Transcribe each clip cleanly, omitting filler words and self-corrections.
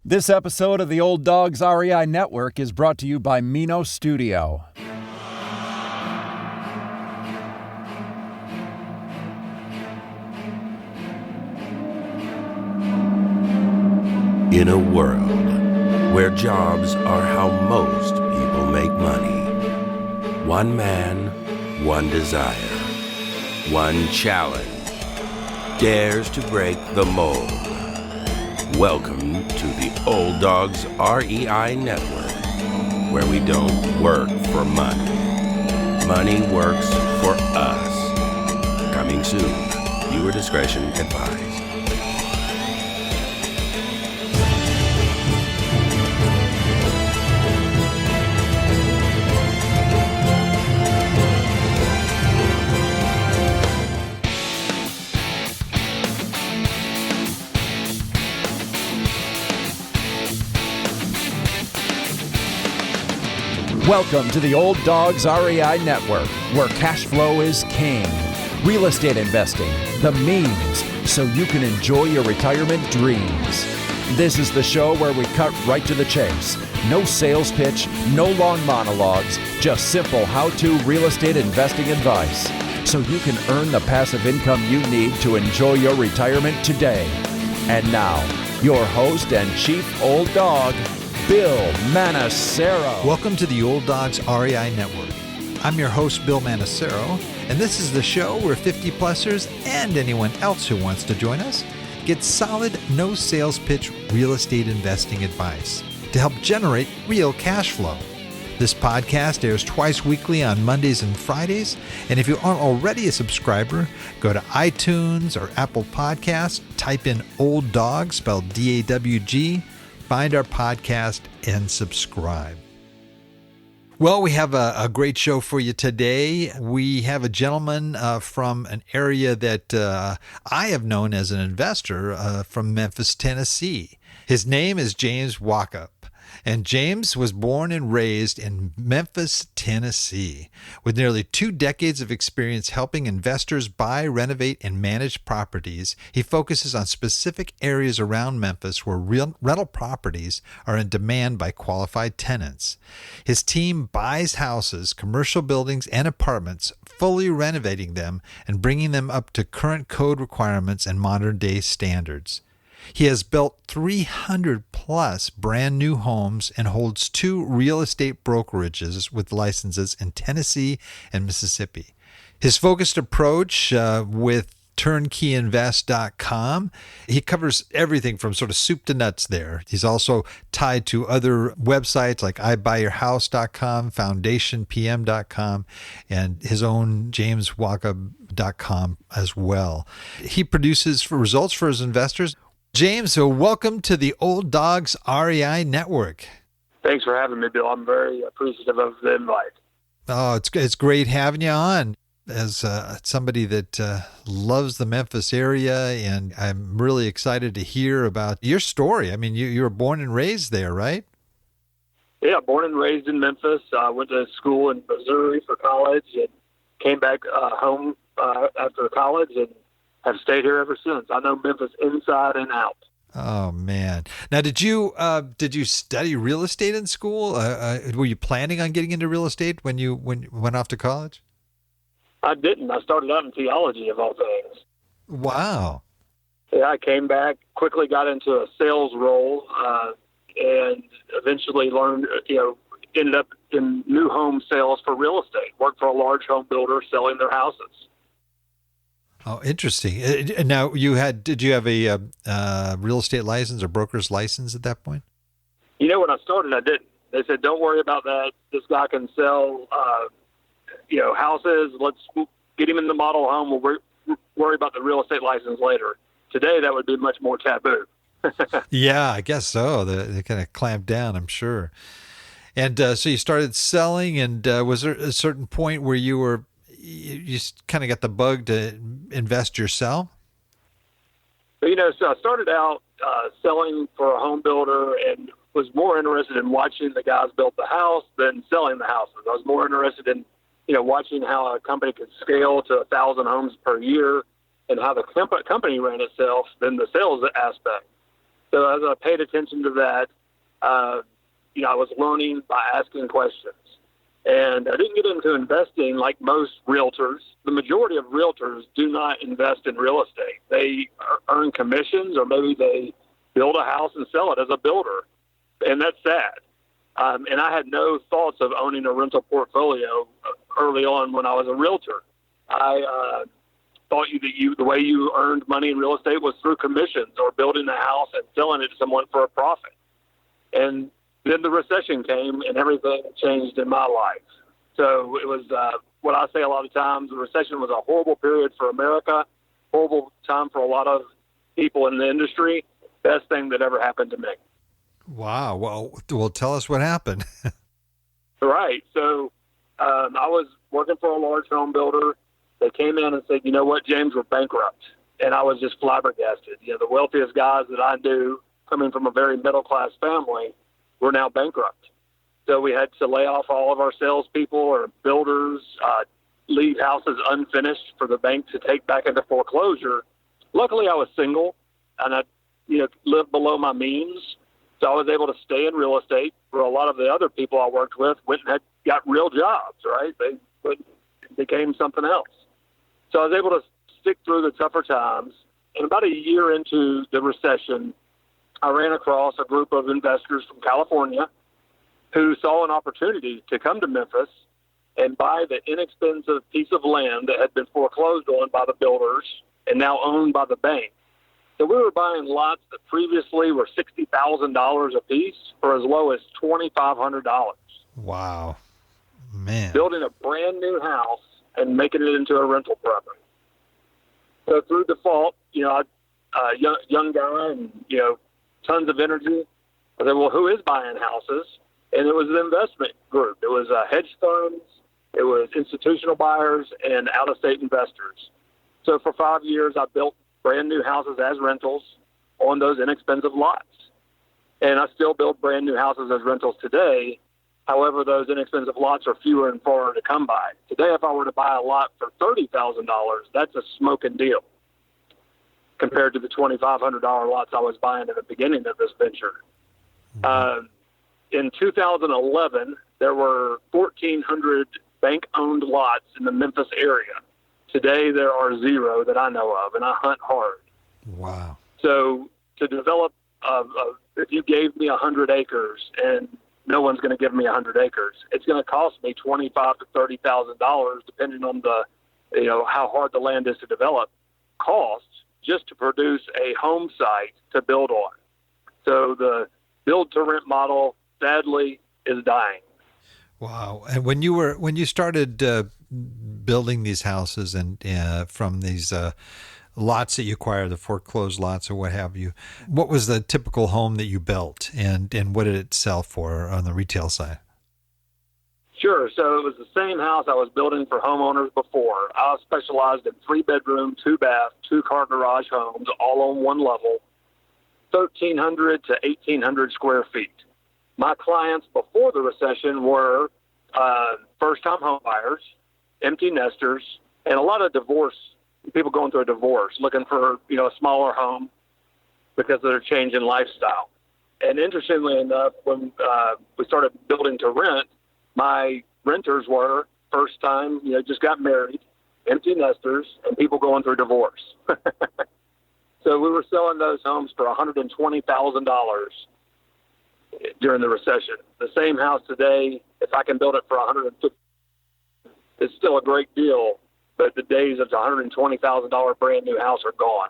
This episode of the Old Dogs REI Network is brought to you by Mino Studio. In a world where jobs are how most people make money, one man, one desire, one challenge dares to break the mold. Welcome to the Old Dogs REI Network, where we don't work for money. Money works for us. Coming soon. Viewer discretion advised. Welcome to the Old Dogs REI Network, where cash flow is king. Real estate investing, the means, so you can enjoy your retirement dreams. This is the show where we cut right to the chase. No sales pitch, no long monologues, just simple how-to real estate investing advice, so you can earn the passive income you need to enjoy your retirement today. And now, your host and chief old dog, Bill Manacero. Welcome to the Old Dogs REI Network. I'm your host, Bill Manacero, and this is the show where 50-plussers and anyone else who wants to join us get solid, no sales pitch real estate investing advice to help generate real cash flow. This podcast airs twice weekly on Mondays and Fridays, and if you aren't already a subscriber, go to iTunes or Apple Podcasts, type in Old Dog, spelled D-A-W-G, find our podcast and subscribe. Well, we have a great show for you today. We have a gentleman from an area that I have known as an investor from Memphis, Tennessee. His name is Jame Wachob. And James was born and raised in Memphis, Tennessee. With nearly 2 decades of experience helping investors buy, renovate, and manage properties, he focuses on specific areas around Memphis where rental properties are in demand by qualified tenants. His team buys houses, commercial buildings, and apartments, fully renovating them and bringing them up to current code requirements and modern-day standards. He has built 300 plus brand new homes and holds 2 real estate brokerages with licenses in Tennessee and Mississippi. His focused approach with turnkeyinvest.com, he covers everything from sort of soup to nuts there. He's also tied to other websites like ibuyyourhouse.com, foundationpm.com, and his own jameswachob.com as well. He produces results for his investors. James, so welcome to the Old Dogs REI Network. Thanks for having me, Bill. I'm very appreciative of the invite. Oh, it's great having you on. As somebody that loves the Memphis area, and I'm really excited to hear about your story. I mean, you were born and raised there, right? Yeah, born and raised in Memphis. I went to school in Missouri for college and came back home after college and have stayed here ever since. I know Memphis inside and out. Oh man! Now, did you study real estate in school? Were you planning on getting into real estate when you went off to college? I didn't. I started out in theology, of all things. Wow. Yeah, I came back, quickly got into a sales role, and eventually learned, ended up in new home sales for real estate. Worked for a large home builder selling their houses. Oh, interesting. Now, did you have a real estate license or broker's license at that point? When I started, I didn't. They said, don't worry about that. This guy can sell, houses. Let's get him in the model home. We'll worry about the real estate license later. Today, that would be much more taboo. Yeah, I guess so. They kind of clamped down, I'm sure. And so you started selling, and was there a certain point where you kind of got the bug to invest yourself? So I started out selling for a home builder and was more interested in watching the guys build the house than selling the houses. I was more interested in, watching how a company could scale to 1,000 homes per year and how the company ran itself than the sales aspect. So as I paid attention to that, I was learning by asking questions. And I didn't get into investing like most realtors. The majority of realtors do not invest in real estate. They earn commissions, or maybe they build a house and sell it as a builder. And that's sad. And I had no thoughts of owning a rental portfolio early on when I was a realtor. I thought the way you earned money in real estate was through commissions or building a house and selling it to someone for a profit. And then the recession came and everything changed in my life. So it was what I say a lot of times, the recession was a horrible period for America, horrible time for a lot of people in the industry. Best thing that ever happened to me. Wow. Well, tell us what happened. Right. So I was working for a large home builder. They came in and said, you know what, James, we're bankrupt. And I was just flabbergasted. The wealthiest guys that I knew, coming from a very middle-class family, were now bankrupt. So we had to lay off all of our salespeople or builders, leave houses unfinished for the bank to take back into foreclosure. Luckily, I was single, and I lived below my means. So I was able to stay in real estate, where a lot of the other people I worked with went and got real jobs, right? They became something else. So I was able to stick through the tougher times. And about a year into the recession, I ran across a group of investors from California who saw an opportunity to come to Memphis and buy the inexpensive piece of land that had been foreclosed on by the builders and now owned by the bank. So we were buying lots that previously were $60,000 a piece for as low as $2,500. Wow, man! Building a brand new house and making it into a rental property. So through default, young guy and tons of energy. I said, well, who is buying houses? And it was an investment group. It was hedge funds, it was institutional buyers, and out-of-state investors. So for 5 years, I built brand new houses as rentals on those inexpensive lots. And I still build brand new houses as rentals today. However, those inexpensive lots are fewer and farther to come by. Today, if I were to buy a lot for $30,000, that's a smoking deal compared to the $2,500 lots I was buying at the beginning of this venture. In 2011, there were 1,400 bank-owned lots in the Memphis area. Today, there are 0 that I know of, and I hunt hard. Wow. So to develop, if you gave me 100 acres, and no one's going to give me 100 acres, it's going to cost me $25,000 to $30,000, depending on how hard the land is to develop, costs just to produce a home site to build on. So the build-to-rent model, sadly, is dying. Wow. And when you started building these houses and from these lots that you acquired, the foreclosed lots or what have you, what was the typical home that you built, and what did it sell for on the retail side? Sure. So it was the same house I was building for homeowners before. I specialized in 3-bedroom, 2-bath, 2-car garage homes, all on one level, 1,300 to 1,800 square feet. My clients before the recession were first-time home buyers, empty nesters, and a lot of people going through a divorce, looking for a smaller home because of their change in lifestyle. And interestingly enough, when we started building to rent, my renters were first-time, just got married, empty nesters, and people going through divorce. So we were selling those homes for $120,000 during the recession. The same house today, if I can build it for $150,000, it's still a great deal, but the days of the $120,000 brand new house are gone.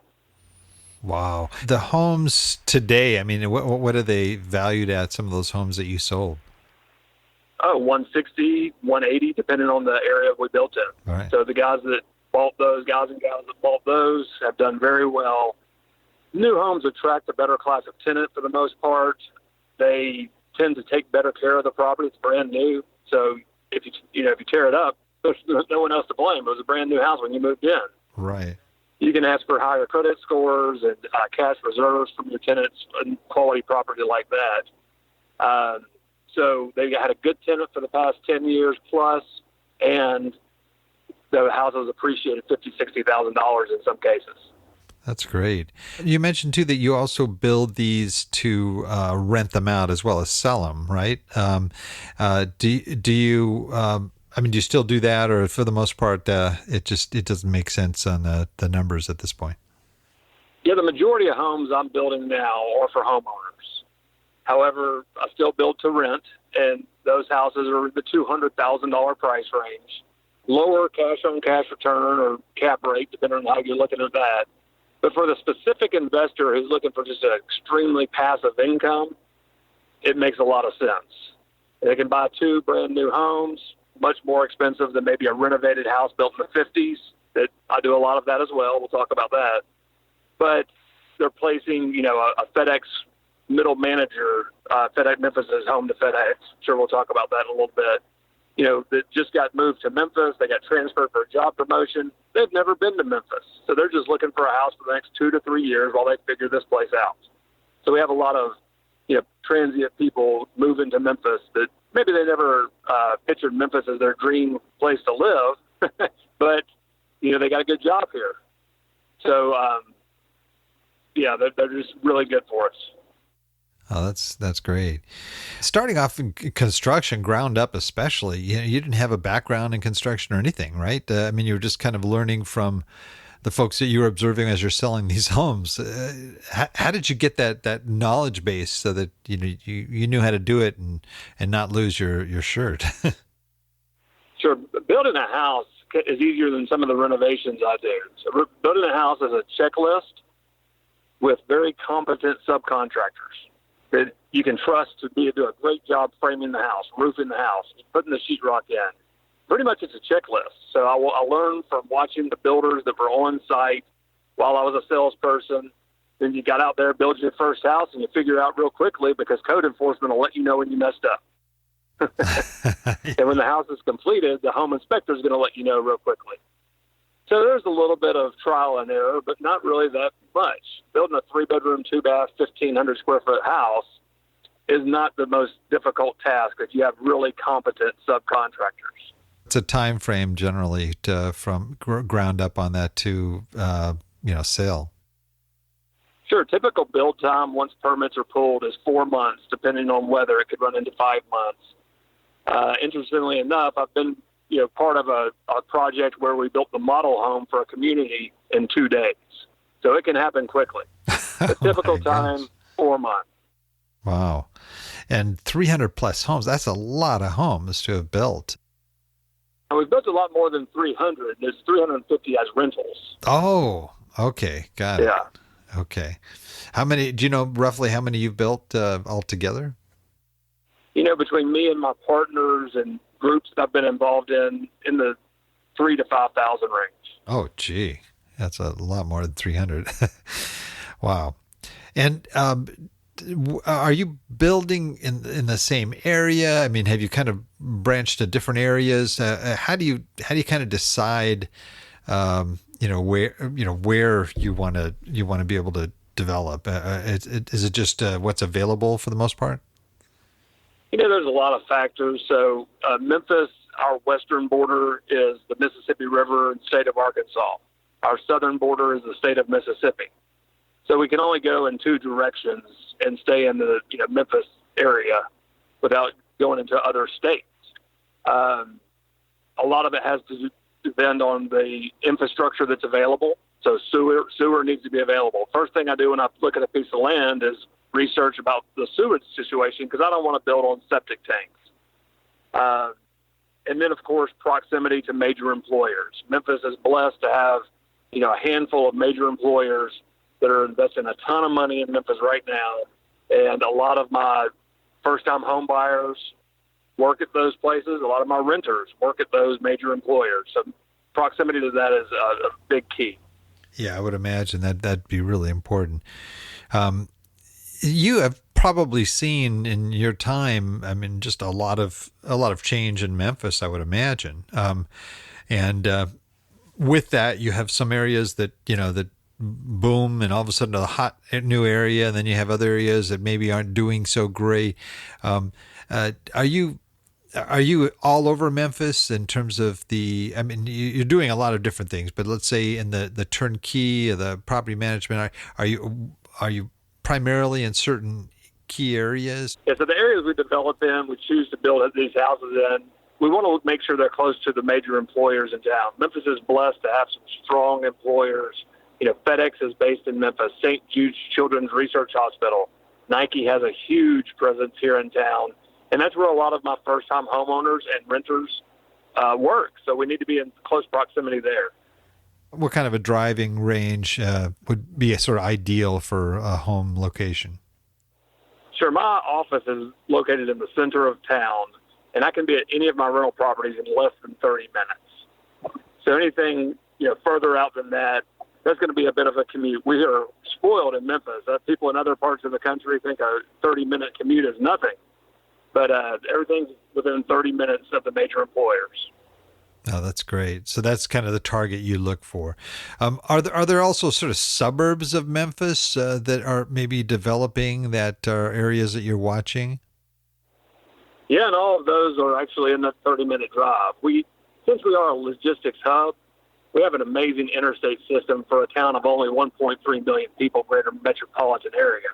Wow. The homes today, I mean, what are they valued at, some of those homes that you sold? Oh, 160, 180, depending on the area we built in. Right. So the guys that bought those, guys and gals that bought those have done very well. New homes attract a better class of tenant for the most part. They tend to take better care of the property. It's brand new. So if you tear it up, there's no one else to blame. It was a brand new house when you moved in. Right. You can ask for higher credit scores and cash reserves from your tenants and quality property like that. So they had a good tenant for the past 10 years plus, and the house has appreciated $50,000, $60,000 in some cases. That's great. You mentioned too that you also build these to rent them out as well as sell them, right? Do you? I mean, do you still do that, or for the most part, it doesn't make sense on the numbers at this point? Yeah, the majority of homes I'm building now are for homeowners. However, I still build to rent, and those houses are in the $200,000 price range. Lower cash-on-cash return or cap rate, depending on how you're looking at that. But for the specific investor who's looking for just an extremely passive income, it makes a lot of sense. They can buy 2 brand new homes, much more expensive than maybe a renovated house built in the 50s. That I do a lot of that as well. We'll talk about that. But they're placing, a FedEx middle manager, FedEx Memphis is home to FedEx. Sure, we'll talk about that in a little bit. That just got moved to Memphis. They got transferred for a job promotion. They've never been to Memphis. So they're just looking for a house for the next 2 to 3 years while they figure this place out. So we have a lot of, transient people moving to Memphis that maybe they never pictured Memphis as their dream place to live, but, they got a good job here. So, they're just really good for us. Oh, that's great. Starting off in construction, ground up especially, you didn't have a background in construction or anything, right? I mean, you were just kind of learning from the folks that you were observing as you're selling these homes. How did you get that knowledge base so that you knew how to do it and not lose your shirt? Sure. Building a house is easier than some of the renovations I do. So building a house is a checklist with very competent subcontractors that you can trust to do a great job framing the house, roofing the house, putting the sheetrock in. Pretty much it's a checklist. So I learned from watching the builders that were on site while I was a salesperson. Then you got out there, build your first house, and you figure out real quickly because code enforcement will let you know when you messed up. And when the house is completed, the home inspector is going to let you know real quickly. So there's a little bit of trial and error, but not really that much. Building a 3-bedroom, 2-bath, 1,500 square foot house is not the most difficult task if you have really competent subcontractors. It's a time frame generally from ground up on that to sale. Sure. Typical build time once permits are pulled is 4 months, depending on weather. It could run into 5 months. Interestingly enough, I've been part of a project where we built the model home for a community in 2 days. So it can happen quickly. The typical time, 4 months. Wow. And 300 plus homes. That's a lot of homes to have built. And we've built a lot more than 300. There's 350 as rentals. Oh, okay. Got it. Yeah. Okay. How many, do you know roughly how many you've built altogether? Between me and my partners and groups that I've been involved in the 3,000 to 5,000 range. Oh, gee. That's a lot more than 300. Wow. And are you building in the same area? I mean, have you kind of branched to different areas? How do you kind of decide, where you want to be able to develop? Is it just what's available for the most part? There's a lot of factors. So Memphis, our western border is the Mississippi River and state of Arkansas. Our southern border is the state of Mississippi. So we can only go in 2 directions and stay in the Memphis area without going into other states. A lot of it has to depend on the infrastructure that's available. So sewer needs to be available. First thing I do when I look at a piece of land is research about the sewage situation because I don't want to build on septic tanks. And then, of course, proximity to major employers. Memphis is blessed to have, a handful of major employers that are investing a ton of money in Memphis right now. And a lot of my first-time home buyers work at those places. A lot of my renters work at those major employers. So proximity to that is a big key. Yeah, I would imagine that'd be really important. You have probably seen in your time, I mean, just a lot of change in Memphis, I would imagine. And with that, you have some areas that boom, and all of a sudden a hot new area, and then you have other areas that maybe aren't doing so great. Are you Are you all over Memphis in terms of I mean, you're doing a lot of different things, but let's say in the turnkey or the property management, are you primarily in certain key areas? Yeah, so the areas we develop in, we choose to build these houses in, we want to make sure they're close to the major employers in town. Memphis is blessed to have some strong employers. FedEx is based in Memphis, St. Jude's Children's Research Hospital. Nike has a huge presence here in town. And that's where a lot of my first-time homeowners and renters work. So we need to be in close proximity there. What kind of a driving range would be a sort of ideal for a home location? Sure, my office is located in the center of town, and I can be at any of my rental properties in less than 30 minutes. So anything further out than that, that's going to be a bit of a commute. We are spoiled in Memphis. People in other parts of the country think a 30-minute commute is nothing. But everything's within 30 minutes of the major employers. Oh, that's great. So that's kind of the target you look for. Are there also sort of suburbs of Memphis that are maybe developing that are areas that you're watching? Yeah, and all of those are actually in that 30-minute drive. Since we are a logistics hub, we have an amazing interstate system for a town of only 1.3 million people, greater metropolitan area.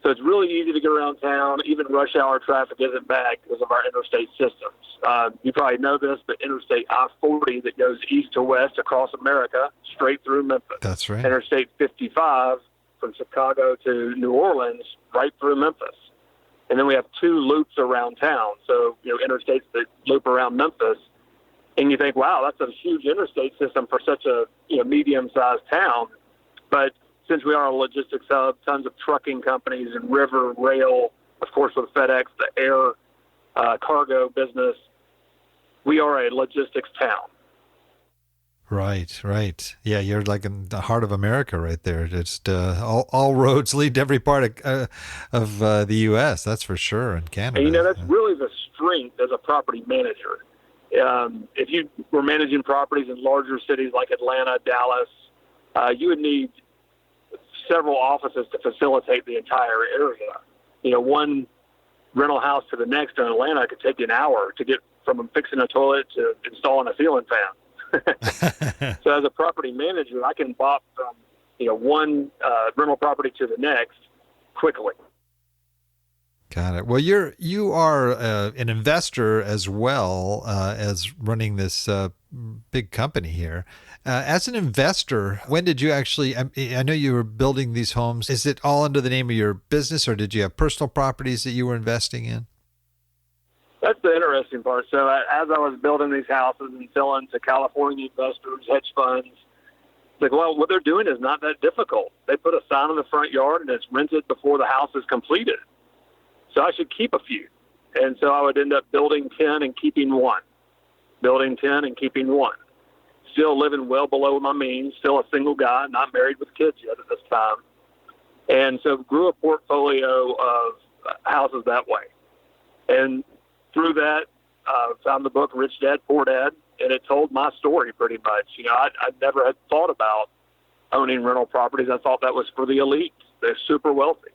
So it's really easy to get around town. Even rush hour traffic isn't bad because of our interstate systems. You probably know this, but Interstate I-40 that goes east to west across America, straight through Memphis. That's right. Interstate 55 from Chicago to New Orleans, right through Memphis. And then we have two loops around town. So, interstates that loop around Memphis. And you think, wow, that's a huge interstate system for such a medium-sized town. But since we are a logistics hub, tons of trucking companies and river, rail, of course with FedEx, the air cargo business, we are a logistics town. Right. Yeah, you're like in the heart of America right there. Just all roads lead to every part of the U.S., that's for sure, and Canada. And, that's really the strength as a property manager. If you were managing properties in larger cities like Atlanta, Dallas, you would need several offices to facilitate the entire area. One rental house to the next in Atlanta could take you an hour to get from fixing a toilet to installing a ceiling fan. So as a property manager, I can bop from one rental property to the next quickly. Got it. Well, you are an investor as well as running this big company here. As an investor, when did you actually, I know you were building these homes. Is it all under the name of your business, or did you have personal properties that you were investing in? That's the interesting part. So as I was building these houses and selling to California investors, hedge funds, what they're doing is not that difficult. They put a sign in the front yard and it's rented before the house is completed. So I should keep a few. And so I would end up building 10 and keeping one. Building 10 and keeping one. Still living well below my means, still a single guy, not married with kids yet at this time. And so grew a portfolio of houses that way. And through that, found the book Rich Dad, Poor Dad, and it told my story pretty much. I never had thought about owning rental properties. I thought that was for the elite. They're super wealthy.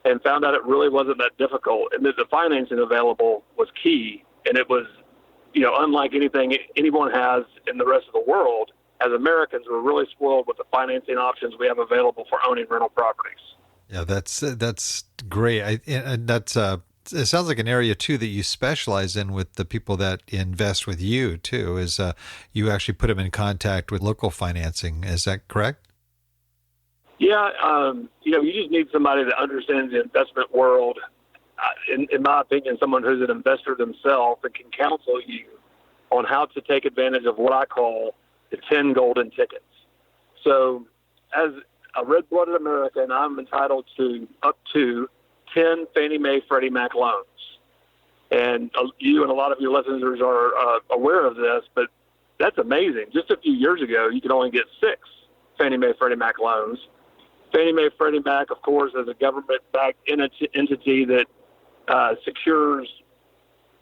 And found out it really wasn't that difficult. And that the financing available was key. And it was, unlike anything anyone has in the rest of the world, as Americans, we're really spoiled with the financing options we have available for owning rental properties. Yeah, that's great. And that's it sounds like an area too that you specialize in with the people that invest with you too. Is you actually put them in contact with local financing? Is that correct? Yeah, you just need somebody that understands the investment world. In my opinion, someone who's an investor themselves and can counsel you on how to take advantage of what I call the 10 golden tickets. So as a red-blooded American, I'm entitled to up to 10 Fannie Mae, Freddie Mac loans. And you and a lot of your listeners are aware of this, but that's amazing. Just a few years ago, you could only get 6 Fannie Mae, Freddie Mac loans. Fannie Mae, Freddie Mac, of course, is a government-backed entity that secures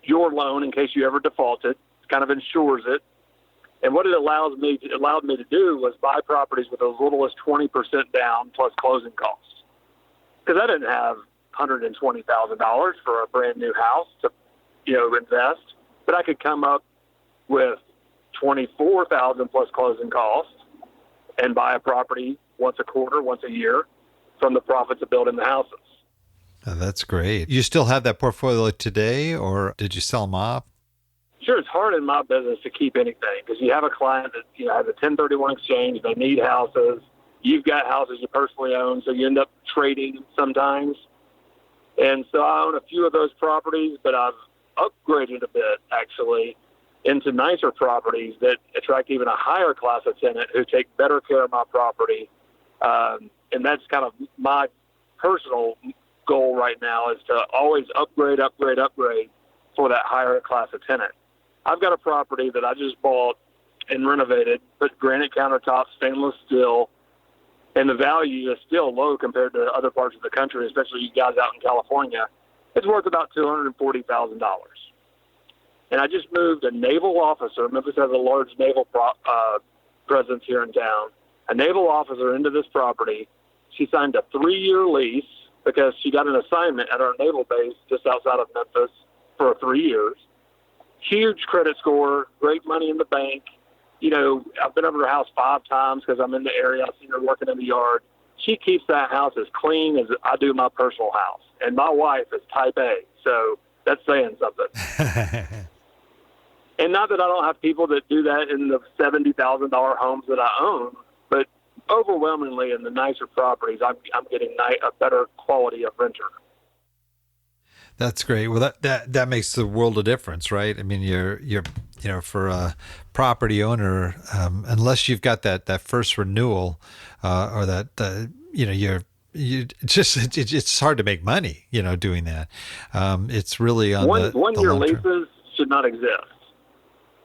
your loan in case you ever defaulted. It kind of insures it. And what it allowed me to do was buy properties with as little as 20% down plus closing costs. Because I didn't have $120,000 for a brand new house to invest, but I could come up with $24,000 plus closing costs and buy a property once a quarter, once a year from the profits of building the houses. Oh, that's great. You still have that portfolio today, or did you sell them off? Sure, it's hard in my business to keep anything because you have a client that has a 1031 exchange. They need houses. You've got houses you personally own, so you end up trading sometimes. And so I own a few of those properties, but I've upgraded a bit, actually, into nicer properties that attract even a higher class of tenant who take better care of my property. And that's kind of my personal goal right now, is to always upgrade for that higher class of tenant. I've got a property that I just bought and renovated, put granite countertops, stainless steel, and the value is still low compared to other parts of the country, especially you guys out in California. It's worth about $240,000. And I just moved a naval officer. Memphis has a large naval presence here in town. A naval officer into this property. She signed a 3-year lease because she got an assignment at our naval base just outside of Memphis for 3 years. Huge credit score, great money in the bank. I've been over her house 5 times because I'm in the area. I've seen her working in the yard. She keeps that house as clean as I do my personal house. And my wife is type A, so that's saying something. And not that I don't have people that do that in the $70,000 homes that I own, but overwhelmingly in the nicer properties, I'm getting a better quality of renter. That's great. Well, that makes the world of difference, right? I mean, you're for a property owner, unless you've got that first renewal, or that it's hard to make money, doing that. It's really on one the year long term. leases should not exist.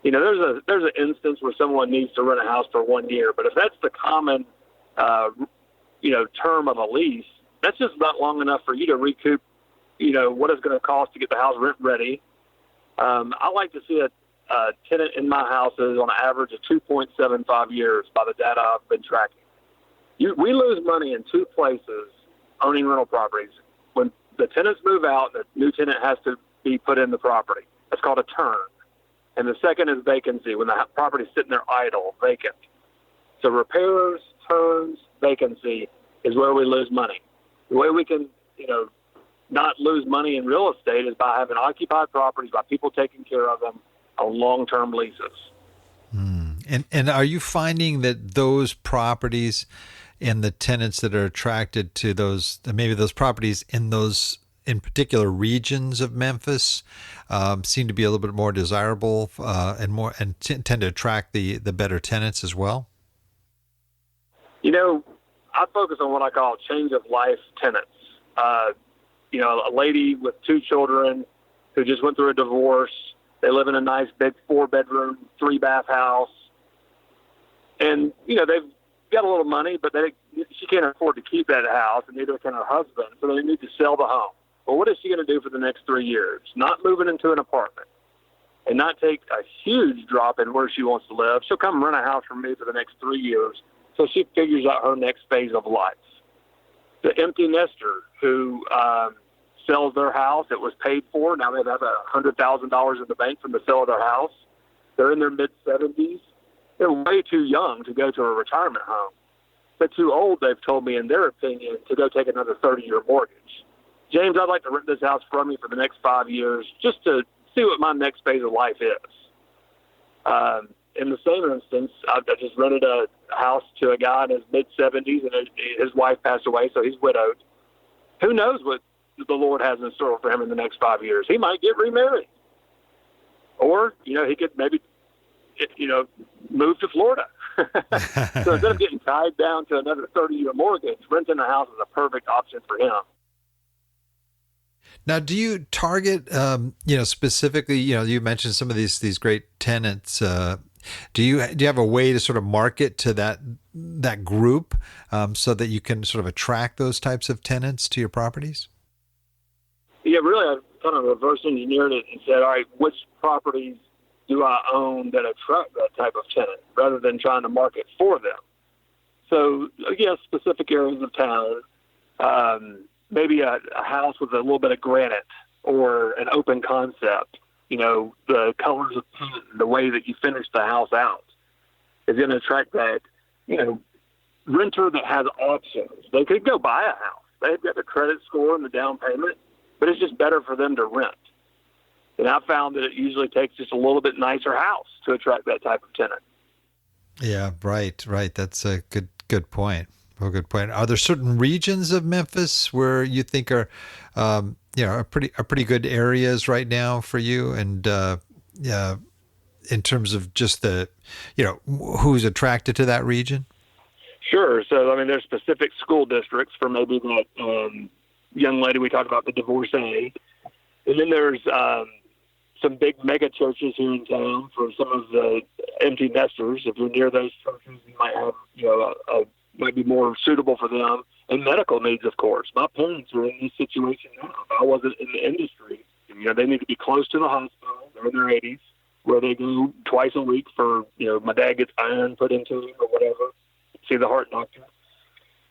There's an instance where someone needs to rent a house for 1 year, but if that's the common, term of a lease, that's just not long enough for you to recoup, what it's going to cost to get the house rent ready. I like to see a tenant in my houses on average of 2.75 years by the data I've been tracking. We lose money in 2 places owning rental properties. When the tenants move out, the new tenant has to be put in the property. That's called a turn. And the second is vacancy, when the property's sitting there idle, vacant. So repairs, turns, vacancy is where we lose money. The way we can, not lose money in real estate is by having occupied properties, by people taking care of them on long-term leases. And are you finding that those properties and the tenants that are attracted to those properties in particular regions of Memphis seem to be a little bit more desirable and tend to attract the better tenants as well? I focus on what I call change of life tenants. A lady with 2 children who just went through a divorce. They live in a nice big 4-bedroom, 3-bath house. And, they've got a little money, but she can't afford to keep that house, and neither can her husband. So they need to sell the home. Well, what is she going to do for the next 3 years? Not moving into an apartment and not take a huge drop in where she wants to live. She'll come rent a house from me for the next 3 years so she figures out her next phase of life. The empty nester who sells their house, it was paid for. Now they have $100,000 in the bank from the sale of their house. They're in their mid-70s. They're way too young to go to a retirement home. They're too old, they've told me, in their opinion, to go take another 30-year mortgage. James, I'd like to rent this house from you for the next 5 years just to see what my next phase of life is. In the same instance, I just rented a house to a guy in his mid-70s, and his wife passed away, so he's widowed. Who knows what the Lord has in store for him in the next 5 years? He might get remarried. Or, he could maybe, move to Florida. So instead of getting tied down to another 30-year mortgage, renting a house is a perfect option for him. Now, do you target, specifically, you mentioned some of these great tenants. Do you have a way to sort of market to that group so that you can sort of attract those types of tenants to your properties? Yeah, really, I kind of reverse engineered it and said, all right, which properties do I own that attract that type of tenant rather than trying to market for them? So, yes, specific areas of town, maybe a house with a little bit of granite or an open concept the colors of paint, the way that you finish the house out is going to attract that, renter that has options. They could go buy a house. They've got the credit score and the down payment, but it's just better for them to rent. And I found that it usually takes just a little bit nicer house to attract that type of tenant. Yeah, right. That's a good point. Well, good point. Are there certain regions of Memphis where you think are, are pretty good areas right now for you? And in terms of just the, who's attracted to that region? Sure. So, there's specific school districts for maybe that young lady we talked about, the divorcee. And then there's some big mega churches here in town for some of the empty nesters. If you're near those churches, you might have, might be more suitable for them. And medical needs, of course. My parents are in this situation now. If I wasn't in the industry, they need to be close to the hospital. They're in their 80s, where they go twice a week for, my dad gets iron put into him or whatever, see the heart doctor.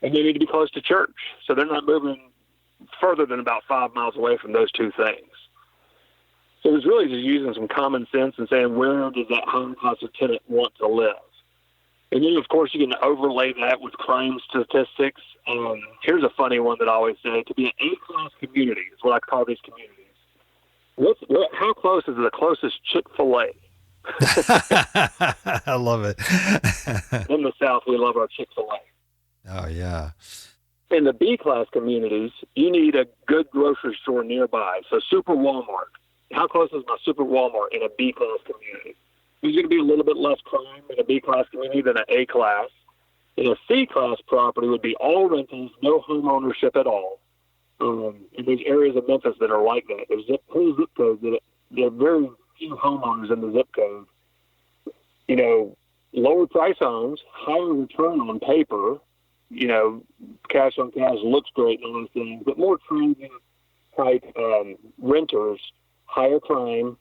And they need to be close to church. So they're not moving further than about 5 miles away from those two things. So it's really just using some common sense and saying, where does that high-class tenant want to live? And then, of course, you can overlay that with crime statistics. Here's a funny one that I always say. To be an A-class community is what I call these communities. How close is the closest Chick-fil-A? I love it. In the South, we love our Chick-fil-A. Oh, yeah. In the B-class communities, you need a good grocery store nearby. So Super Walmart. How close is my Super Walmart in a B-class community? There's going to be a little bit less crime in a B-class community than an A-class. In a C-class property would be all rentals, no home ownership at all. And there's areas of Memphis that are like that. There's whole zip codes that there are very few homeowners in the zip code. Lower price homes, higher return on paper, cash on cash looks great and all those things, but more transient type renters, higher crime,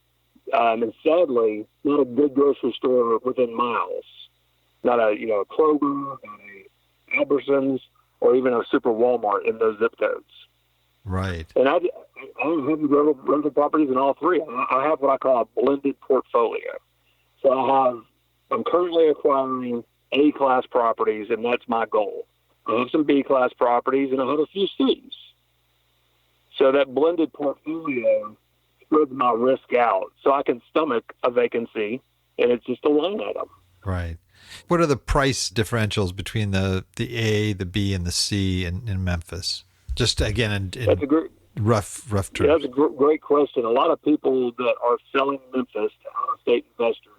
and sadly, not a good grocery store within miles. Not a Kroger, not a Albertsons, or even a Super Walmart in those zip codes. Right. And I have rental properties in all three. I have what I call a blended portfolio. So I'm currently acquiring A-class properties, and that's my goal. I have some B-class properties, and I have a few C's. So that blended portfolio spreads my risk out so I can stomach a vacancy, and it's just a line item. Right. What are the price differentials between the A, the B, and the C in Memphis? Just again, in that's a great, rough terms. Yeah, that's a great question. A lot of people that are selling Memphis to out-of-state investors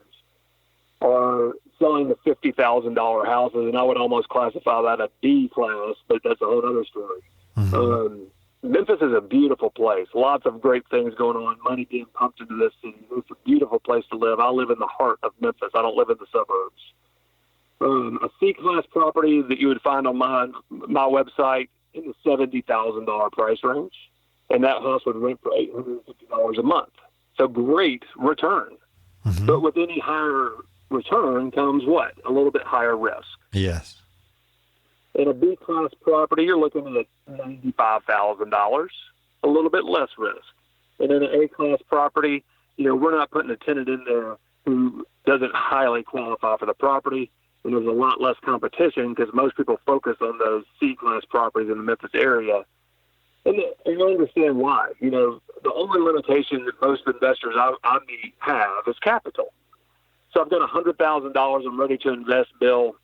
are selling the $50,000 houses, and I would almost classify that a B class, but that's a whole other story. Mm-hmm. Memphis is a beautiful place. Lots of great things going on, money being pumped into this city. It's a beautiful place to live. I live in the heart of Memphis. I don't live in the suburbs. A C-class property that you would find on my website in the $70,000 price range, and that house would rent for $850 a month. So great return. Mm-hmm. But with any higher return comes what? A little bit higher risk. Yes. In a B-class property, you're looking at $95,000, a little bit less risk. And in an A-class property, we're not putting a tenant in there who doesn't highly qualify for the property, and there's a lot less competition because most people focus on those C-class properties in the Memphis area. And I understand why. The only limitation that most investors I meet have is capital. So I've got $100,000 I'm ready to invest, Bill,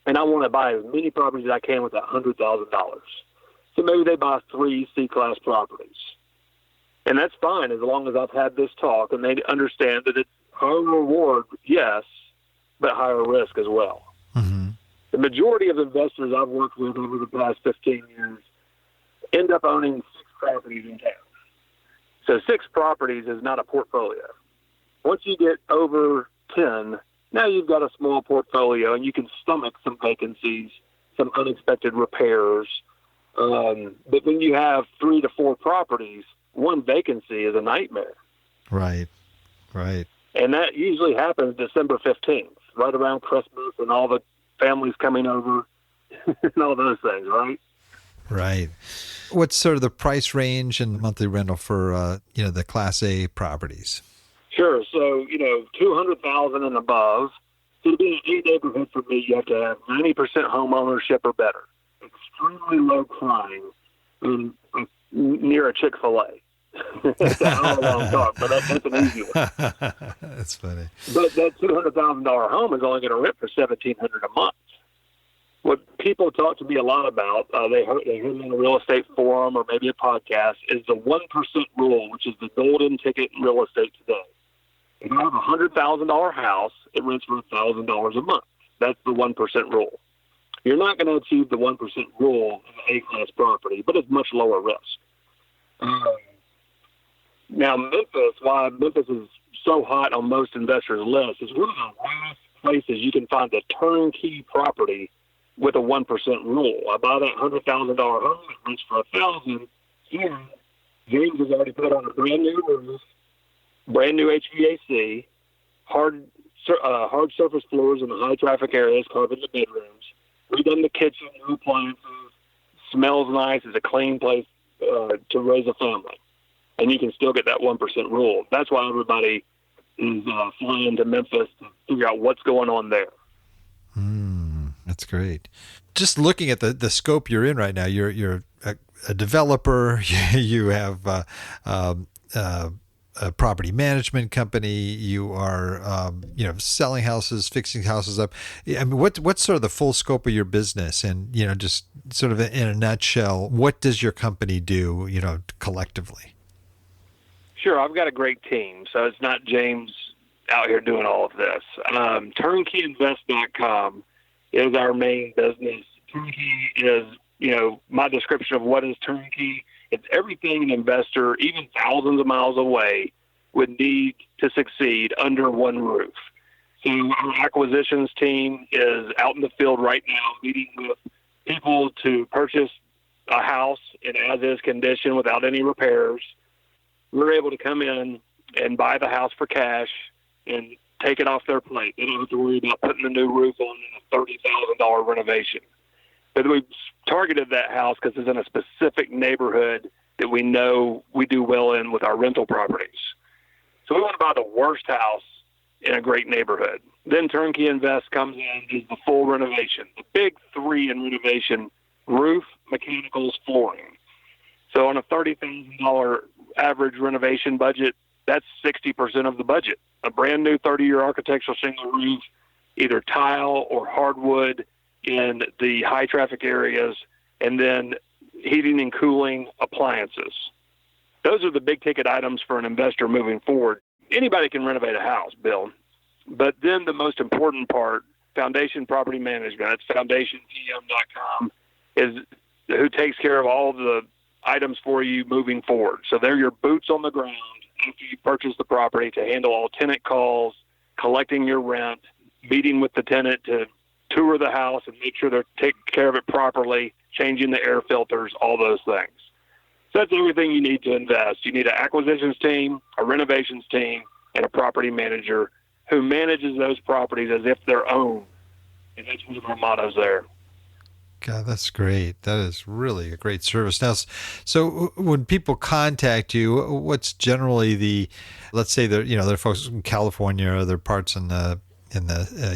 and I want to buy as many properties as I can with that $100,000. So maybe they buy 3 C-class properties. And that's fine as long as I've had this talk and they understand that it's higher reward, yes, but higher risk as well. Mm-hmm. The majority of investors I've worked with over the past 15 years end up owning 6 properties in town. So 6 properties is not a portfolio. Once you get over 10, now you've got a small portfolio and you can stomach some vacancies, some unexpected repairs. But when you have 3 to 4 properties, one vacancy is a nightmare. Right. And that usually happens December 15th, right around Christmas and all the families coming over and all those things, right? Right. What's sort of the price range and monthly rental for, the Class A properties? So, 200,000 and above. So to be in a neighborhood for me, you have to have 90% home ownership or better. Extremely low crime, near a Chick-fil-A. That's a long talk, but that's an easy one. That's funny. But that $200,000 home is only going to rent for $1,700 a month. What people talk to me a lot about, they heard me in a real estate forum or maybe a podcast, is the 1% rule, which is the golden ticket in real estate today. If you have a $100,000 house, it rents for $1,000 a month. That's the 1% rule. You're not going to achieve the 1% rule in an A-class property, but it's much lower risk. Now, Memphis, why Memphis is so hot on most investors' lists, is one of the last places you can find a turnkey property with a 1% rule. I buy that $100,000 home, it rents for $1,000. Here, James has already put on a brand new roof, brand new HVAC, hard surface floors in the high traffic areas, carpet in the bedrooms. Redone the kitchen, new appliances. Smells nice. It's a clean place to raise a family, and you can still get that 1% rule. That's why everybody is flying to Memphis to figure out what's going on there. That's great. Just looking at the scope you're in right now, you're a developer. You have a property management company. You are selling houses, fixing houses up. I mean, what's sort of the full scope of your business? And just sort of in a nutshell, what does your company do? Collectively. Sure, I've got a great team, so it's not James out here doing all of this. TurnkeyInvest.com is our main business. Turnkey is, my description of what is turnkey. It's everything an investor, even thousands of miles away, would need to succeed under one roof. So our acquisitions team is out in the field right now meeting with people to purchase a house in as-is condition without any repairs. We're able to come in and buy the house for cash and take it off their plate. They don't have to worry about putting a new roof on in a $30,000 renovation. But we targeted that house because it's in a specific neighborhood that we know we do well in with our rental properties. So we want to buy the worst house in a great neighborhood. Then Turnkey Invest comes in, is the full renovation. The big three in renovation: roof, mechanicals, flooring. So on a $30,000 average renovation budget, that's 60% of the budget. A brand new 30-year architectural shingle roof, either tile or hardwood in the high traffic areas, and then heating and cooling appliances. Those are the big ticket items for an investor moving forward. Anybody can renovate a house, Bill. But then the most important part, Foundation Property Management, that's foundationpm.com, is who takes care of all the items for you moving forward. So they're your boots on the ground after you purchase the property to handle all tenant calls, collecting your rent, meeting with the tenant to tour the house and make sure they're taking care of it properly, changing the air filters, all those things. So that's everything you need to invest. You need an acquisitions team, a renovations team, and a property manager who manages those properties as if they're owned. And that's one of our mottos there. God, that's great. That is really a great service. Now, so when people contact you, what's generally let's say they're folks from California or other parts in the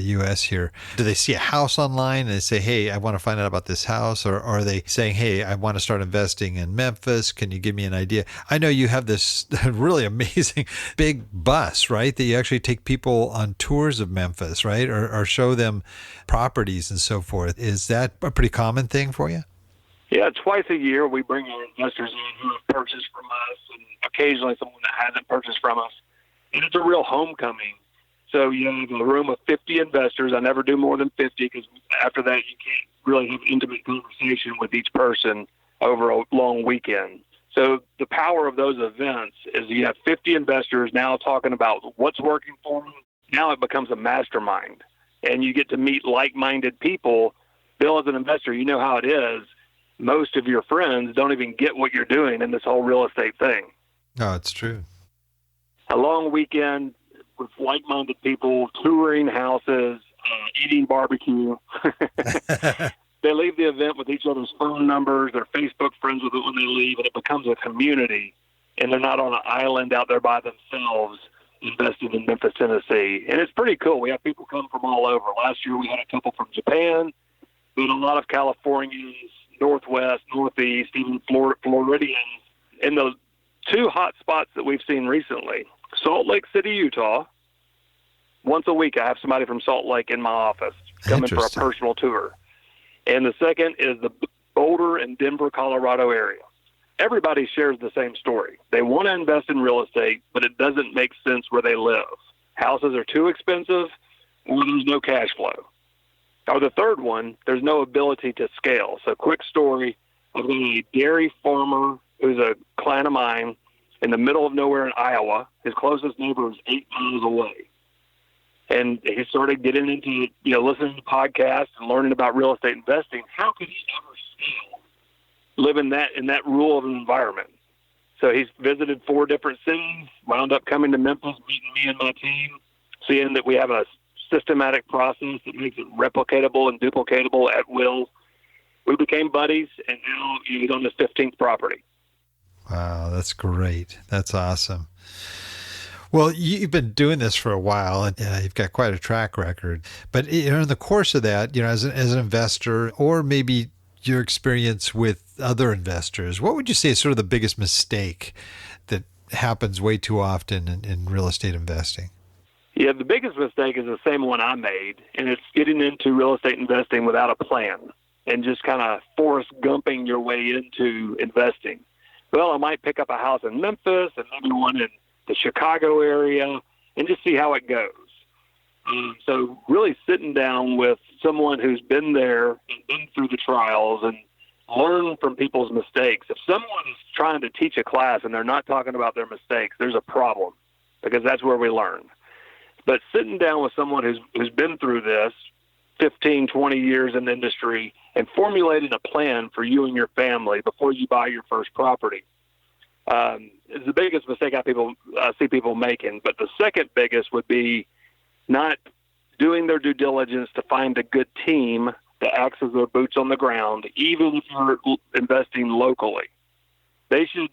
U.S. here. Do they see a house online and they say, hey, I want to find out about this house? Or are they saying, hey, I want to start investing in Memphis. Can you give me an idea? I know you have this really amazing big bus, right? That you actually take people on tours of Memphis, right? Or show them properties and so forth. Is that a pretty common thing for you? Yeah, twice a year we bring our investors in who have purchased from us and occasionally someone that hasn't purchased from us. And it's a real homecoming. So you have a room of 50 investors. I never do more than 50 because after that you can't really have intimate conversation with each person over a long weekend. So the power of those events is you have 50 investors now talking about what's working for them. Now it becomes a mastermind, and you get to meet like-minded people. Bill, as an investor, you know how it is. Most of your friends don't even get what you're doing in this whole real estate thing. No, it's true. A long weekend with like-minded people, touring houses, eating barbecue. They leave the event with each other's phone numbers. They're Facebook friends with it when they leave, and it becomes a community. And they're not on an island out there by themselves investing in Memphis, Tennessee. And it's pretty cool. We have people come from all over. Last year we had a couple from Japan, but a lot of Californians, Northwest, Northeast, even Floridians. And the two hot spots that we've seen recently, Salt Lake City, Utah. Once a week I have somebody from Salt Lake in my office coming for a personal tour. And the second is the Boulder and Denver, Colorado area. Everybody shares the same story. They want to invest in real estate, but it doesn't make sense where they live. Houses are too expensive, or there's no cash flow. Or the third one, there's no ability to scale. So quick story, I've got a dairy farmer who's a client of mine in the middle of nowhere in Iowa. His closest neighbor is 8 miles away. And he started getting into, listening to podcasts and learning about real estate investing. How could he ever scale, live in that rural of an environment? So he's visited 4 different cities, wound up coming to Memphis, meeting me and my team, seeing that we have a systematic process that makes it replicatable and duplicatable at will. We became buddies, and now he's on his 15th property. Wow, that's great. That's awesome. Well, you've been doing this for a while, and you've got quite a track record. But in the course of that, as an investor, or maybe your experience with other investors, what would you say is sort of the biggest mistake that happens way too often in real estate investing? Yeah, the biggest mistake is the same one I made, and it's getting into real estate investing without a plan and just kind of Forrest Gumping your way into investing. Well, I might pick up a house in Memphis and maybe one in the Chicago area and just see how it goes. So really sitting down with someone who's been there and been through the trials and learn from people's mistakes. If someone is trying to teach a class and they're not talking about their mistakes, there's a problem, because that's where we learn. But sitting down with someone who's been through this 15, 20 years in the industry and formulating a plan for you and your family before you buy your first property is the biggest mistake I see people making. But the second biggest would be not doing their due diligence to find a good team that acts as their boots on the ground, even if you're investing locally. They should,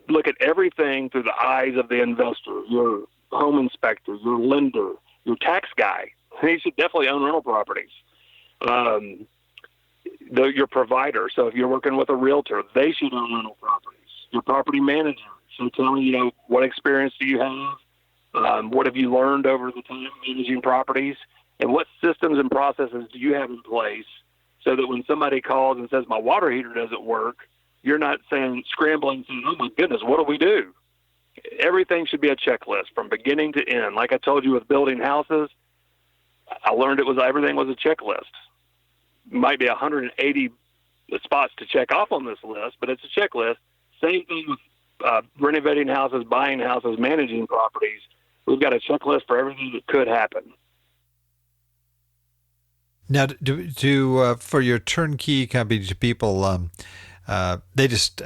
look at everything through the eyes of the investor, your home inspector, your lender, your tax guy. They should definitely own rental properties. Your provider. So if you're working with a realtor, they should own rental properties. Your property manager. So tell me, what experience do you have? What have you learned over the time managing properties? And what systems and processes do you have in place so that when somebody calls and says, my water heater doesn't work, you're not scrambling, saying, oh my goodness, what do we do? Everything should be a checklist from beginning to end. Like I told you with building houses, I learned everything was a checklist. Might be 180 spots to check off on this list, but it's a checklist. Same thing with renovating houses, buying houses, managing properties. We've got a checklist for everything that could happen. Now, for your turnkey company, do people they just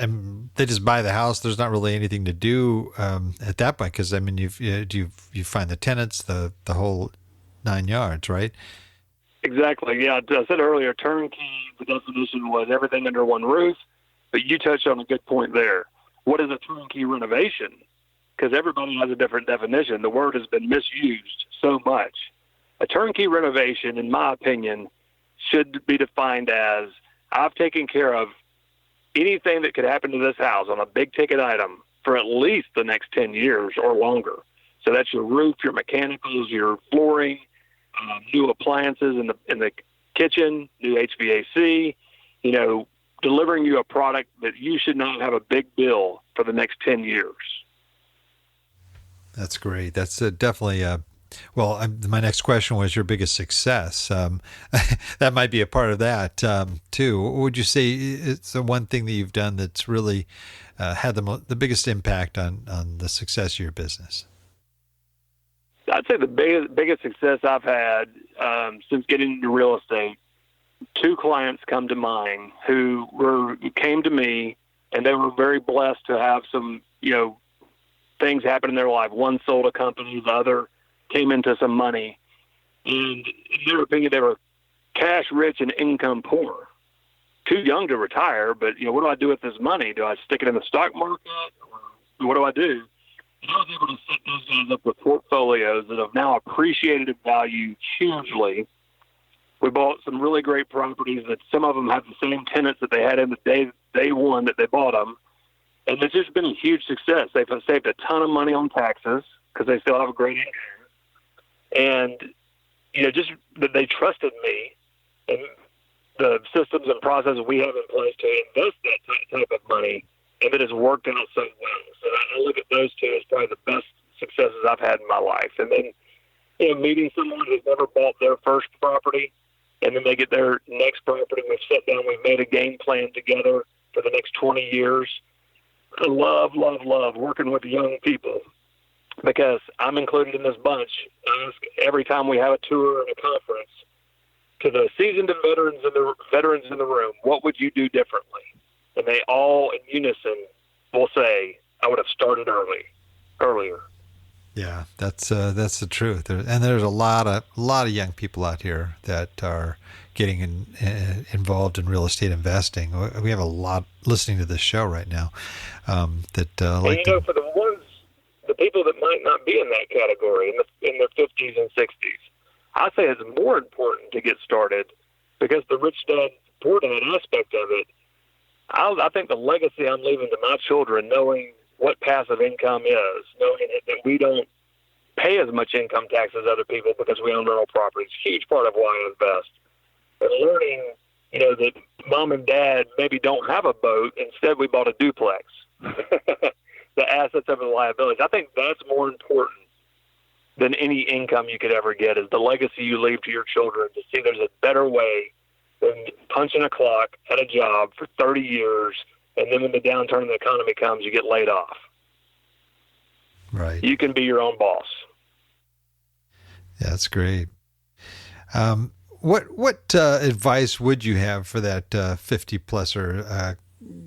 buy the house? There's not really anything to do at that point, because you find the tenants, the whole 9 yards, right? Exactly. Yeah, I said earlier, turnkey, the definition was everything under one roof, but you touched on a good point there. What is a turnkey renovation? Because everybody has a different definition. The word has been misused so much. A turnkey renovation, in my opinion, should be defined as I've taken care of anything that could happen to this house on a big ticket item for at least the next 10 years or longer. So that's your roof, your mechanicals, your flooring, new appliances in the kitchen, new HVAC, delivering you a product that you should not have a big bill for the next 10 years. That's great. That's definitely my next question was your biggest success. That might be a part of that too. What would you say it's the one thing that you've done that's really had the biggest impact on the success of your business? I'd say the biggest success I've had since getting into real estate, 2 clients come to mind who came to me, and they were very blessed to have some, things happen in their life. One sold a company, the other came into some money, and in their opinion, they were cash rich and income poor. Too young to retire, but what do I do with this money? Do I stick it in the stock market, or what do I do? And I was able to set those guys up with portfolios that have now appreciated in value hugely. We bought some really great properties that some of them have the same tenants that they had in the day one that they bought them. And it's just been a huge success. They've saved a ton of money on taxes because they still have a great income. And, just that they trusted me and the systems and processes we have in place to invest that type of money, and it has worked out so well. So I look at those two as probably the best successes I've had in my life. And then, meeting someone who's never bought their first property, and then they get their next property. We've sat down, we've made a game plan together for the next 20 years. I love working with young people because I'm included in this bunch. I ask every time we have a tour and a conference to the seasoned veterans in the room, what would you do differently? And they all in unison will say, I would have started earlier. Yeah, that's the truth. And there's a lot of young people out here that are getting involved in real estate investing. We have a lot listening to this show right now. For the people that might not be in that category in their 50s and 60s, I say it's more important to get started because the rich dad, poor dad aspect of it. I think the legacy I'm leaving to my children, knowing what passive income is, knowing that we don't pay as much income tax as other people because we own rental properties, huge part of why I invest. And learning, that mom and dad maybe don't have a boat. Instead, we bought a duplex. The assets over the liabilities. I think that's more important than any income you could ever get is the legacy you leave to your children to see there's a better way than punching a clock at a job for 30 years, and then when the downturn in the economy comes, you get laid off. Right. You can be your own boss. Yeah, that's great. What advice would you have for that 50-pluser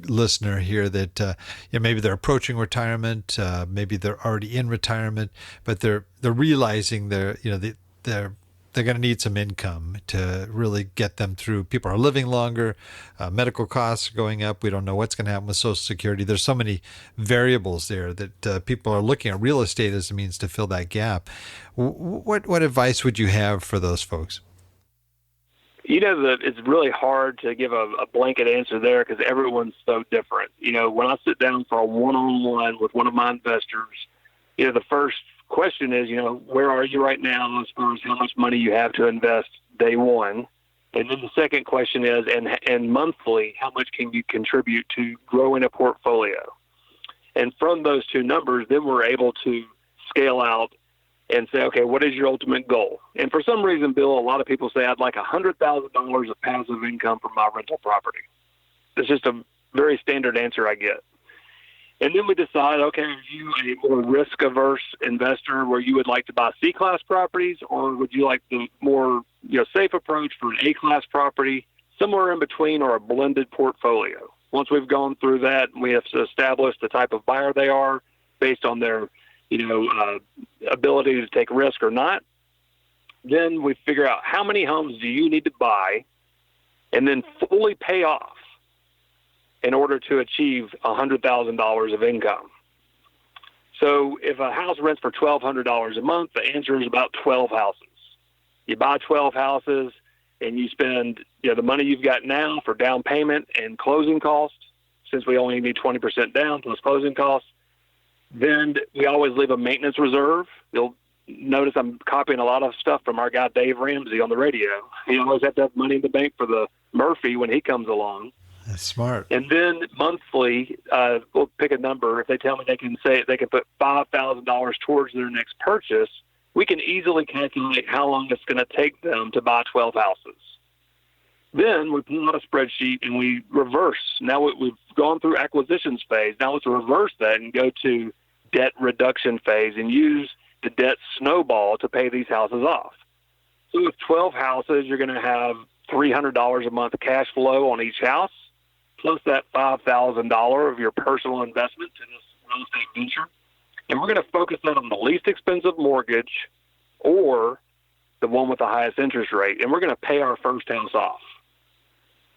listener here that maybe they're approaching retirement, maybe they're already in retirement, but they're realizing they're going to need some income to really get them through. People are living longer, medical costs are going up. We don't know what's going to happen with Social Security. There's so many variables there that people are looking at real estate as a means to fill that gap. What advice would you have for those folks? That it's really hard to give a blanket answer there because everyone's so different. When I sit down for a one-on-one with one of my investors, the first question is, where are you right now as far as how much money you have to invest day one? And then the second question is, and monthly, how much can you contribute to growing a portfolio? And from those two numbers, then we're able to scale out and say, okay, what is your ultimate goal? And for some reason, Bill, a lot of people say, I'd like $100,000 of passive income from my rental property. It's just a very standard answer I get. And then we decide, okay, are you a more risk-averse investor where you would like to buy C-class properties, or would you like the more safe approach for an A-class property, somewhere in between, or a blended portfolio? Once we've gone through that, we have to establish the type of buyer they are based on their ability to take risk or not. Then we figure out how many homes do you need to buy and then fully pay off in order to achieve $100,000 of income. So if a house rents for $1,200 a month, the answer is about 12 houses. You buy 12 houses and you spend the money you've got now for down payment and closing costs, since we only need 20% down plus closing costs. Then we always leave a maintenance reserve. You'll notice I'm copying a lot of stuff from our guy Dave Ramsey on the radio. He always has to have money in the bank for the Murphy when he comes along. That's smart. And then monthly, we'll pick a number. If they tell me they can put $5,000 towards their next purchase, we can easily calculate how long it's going to take them to buy 12 houses. Then we pull out a spreadsheet and we reverse. Now we've gone through acquisitions phase. Now let's reverse that and go to debt reduction phase and use the debt snowball to pay these houses off. So with 12 houses, you're going to have $300 a month cash flow on each house, plus that $5,000 of your personal investment to this real estate venture. And we're going to focus that on the least expensive mortgage or the one with the highest interest rate. And we're going to pay our first house off.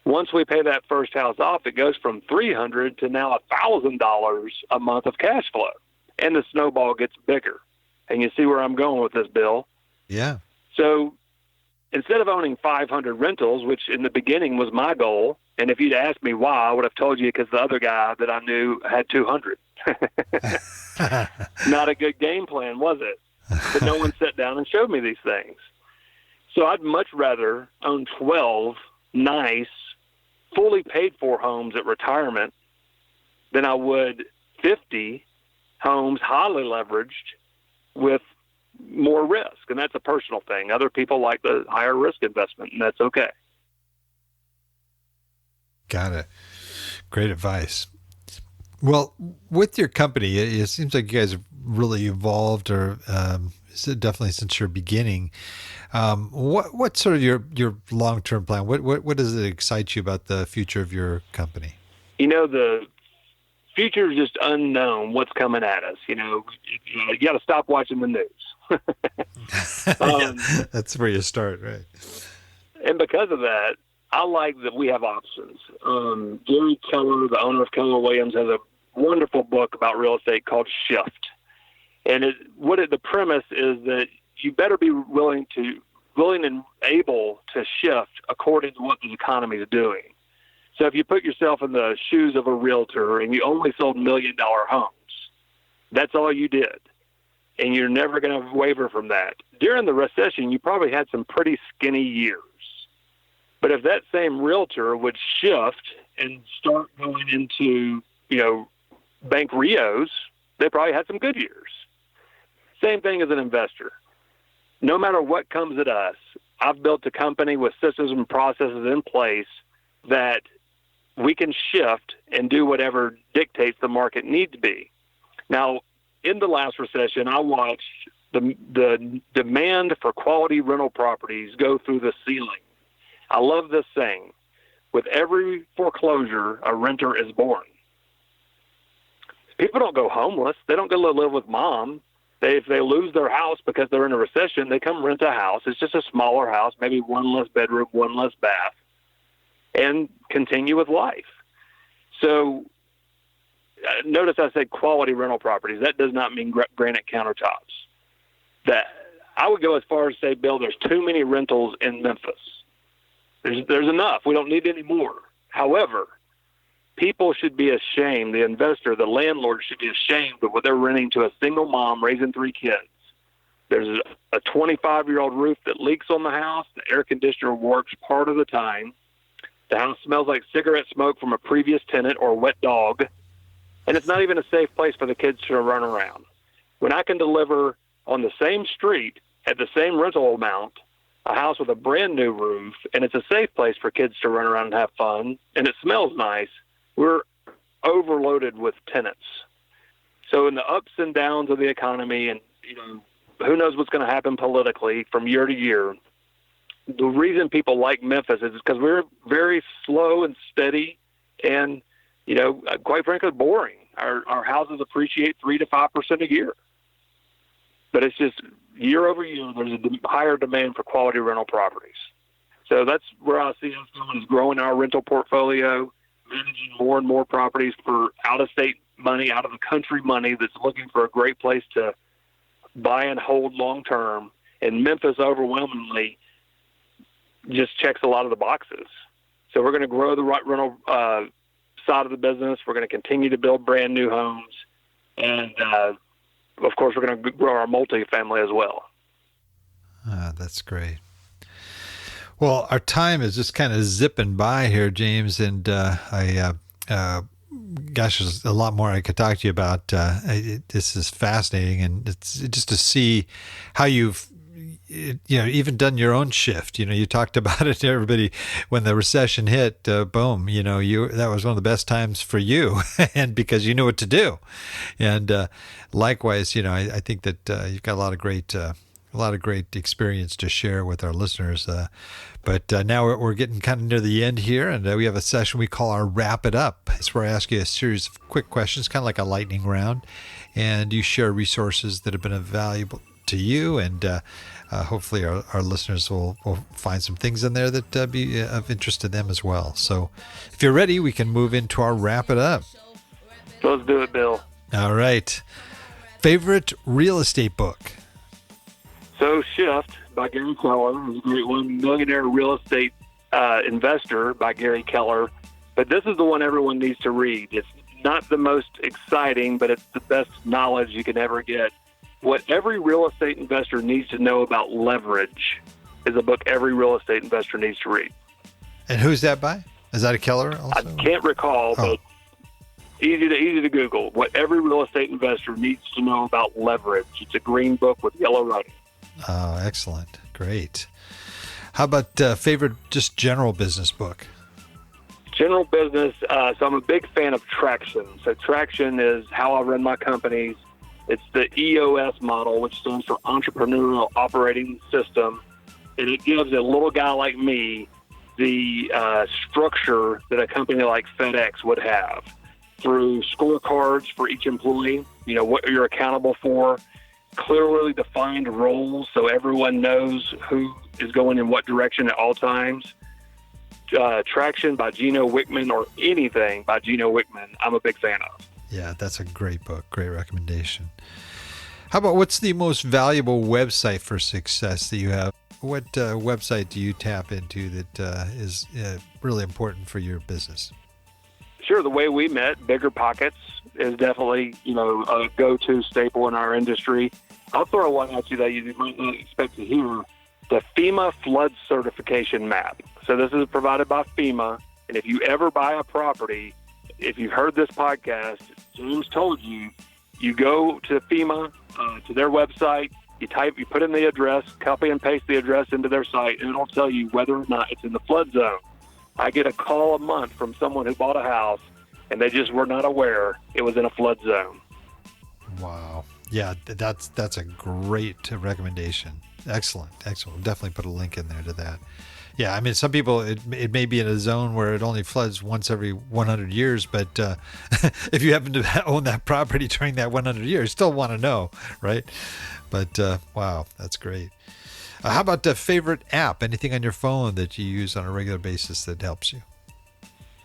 Once we pay that first house off, it goes from $300 to now $1,000 a month of cash flow. and the snowball gets bigger. And you see where I'm going with this, Bill. Yeah. So instead of owning 500 rentals, which in the beginning was my goal, and if you'd asked me why, I would have told you because the other guy that I knew had 200. Not a good game plan, was it? But no one sat down and showed me these things. So I'd much rather own 12 nice, fully paid-for homes at retirement than I would 50 homes highly leveraged with more risk. And that's a personal thing. Other people like the higher risk investment, and that's okay. Got it. Great advice. Well, with your company, it seems like you guys have really evolved, or definitely since your beginning. What's sort of your long-term plan? What does it excite you about the future of your company? The future is just unknown. What's coming at us? You got to stop watching the news. Yeah, that's where you start, right? And because of that, I like that we have options. Gary Keller, the owner of Keller Williams, has a wonderful book about real estate called Shift. And the premise is that you better be willing and able to shift according to what the economy is doing. So if you put yourself in the shoes of a realtor and you only sold $1 million homes, that's all you did. And you're never going to waver from that. During the recession, you probably had some pretty skinny years. But if that same realtor would shift and start going into, bank RIOs, they probably had some good years. Same thing as an investor. No matter what comes at us, I've built a company with systems and processes in place that we can shift and do whatever dictates the market needs to be. Now, in the last recession, I watched the demand for quality rental properties go through the ceiling. I love this saying: with every foreclosure, a renter is born. People don't go homeless. They don't go live with mom. If they lose their house because they're in a recession, they come rent a house. It's just a smaller house, maybe one less bedroom, one less bath, and continue with life. So notice I said quality rental properties. That does not mean granite countertops. That I would go as far as say, Bill, there's too many rentals in Memphis. There's enough. We don't need any more. However, people should be ashamed. The investor, the landlord should be ashamed of what they're renting to a single mom raising 3 kids. There's a 25-year-old roof that leaks on the house. The air conditioner works part of the time. The house smells like cigarette smoke from a previous tenant or a wet dog. And it's not even a safe place for the kids to run around. When I can deliver on the same street at the same rental amount a house with a brand new roof, and it's a safe place for kids to run around and have fun, and it smells nice, we're overloaded with tenants. So in the ups and downs of the economy, and who knows what's going to happen politically from year to year, the reason people like Memphis is because we're very slow and steady and, quite frankly, boring. Our houses appreciate 3 to 5% a year. But it's just year over year, there's a higher demand for quality rental properties. So that's where I see us going, is growing our rental portfolio, managing more and more properties for out-of-state money, out-of-the-country money that's looking for a great place to buy and hold long-term. And Memphis overwhelmingly just checks a lot of the boxes. So we're going to grow the rental side of the business. We're going to continue to build brand new homes. And, of course, we're going to grow our multifamily as well. That's great. Well, our time is just kind of zipping by here, James, and gosh, there's a lot more I could talk to you about. This is fascinating, and it's just to see how you've even done your own shift. You talked about it to everybody when the recession hit. Boom, that was one of the best times for you, and because you knew what to do. And likewise, I think that you've got a lot of great experience to share with our listeners. But now we're getting kind of near the end here, and we have a session we call our Wrap It Up. It's where I ask you a series of quick questions, kind of like a lightning round, and you share resources that have been valuable to you, and hopefully our listeners will find some things in there that be of interest to them as well. So if you're ready, we can move into our Wrap It Up. Let's do it, Bill. All right. Favorite real estate book? So Shift by Gary Keller is a great one. Millionaire Real Estate Investor by Gary Keller. But this is the one everyone needs to read. It's not the most exciting, but it's the best knowledge you can ever get. What every real estate investor needs to know about leverage is a book every real estate investor needs to read. And who's that by? Is that a Keller also? I can't recall, but easy to Google. What every real estate investor needs to know about leverage. It's a green book with yellow writing. Oh, excellent. Great. How about favorite just general business book? General business, so I'm a big fan of Traction. So Traction is how I run my companies. It's the EOS model, which stands for Entrepreneurial Operating System. And it gives a little guy like me the structure that a company like FedEx would have through scorecards for each employee, what you're accountable for, clearly defined roles so everyone knows who is going in what direction at all times. Traction by Gino Wickman, or anything by Gino Wickman, I'm a big fan of. Yeah, that's a great book. Great recommendation. How about what's the most valuable website for success that you have? What website do you tap into that is really important for your business? Sure. The Way We Met, Bigger Pockets, is definitely, a go-to staple in our industry. I'll throw one at you that you might not expect to hear. The FEMA flood certification map. So this is provided by FEMA. And if you ever buy a property, if you've heard this podcast, James told you, you go to FEMA, to their website, you put in the address, copy and paste the address into their site, and it'll tell you whether or not it's in the flood zone. I get a call a month from someone who bought a house, and they just were not aware it was in a flood zone. Wow. Yeah, that's a great recommendation. Excellent. We'll definitely put a link in there to that. Yeah, I mean, some people, it may be in a zone where it only floods once every 100 years, but if you happen to own that property during that 100 years, you still want to know, right? But wow, that's great. How about the favorite app? Anything on your phone that you use on a regular basis that helps you?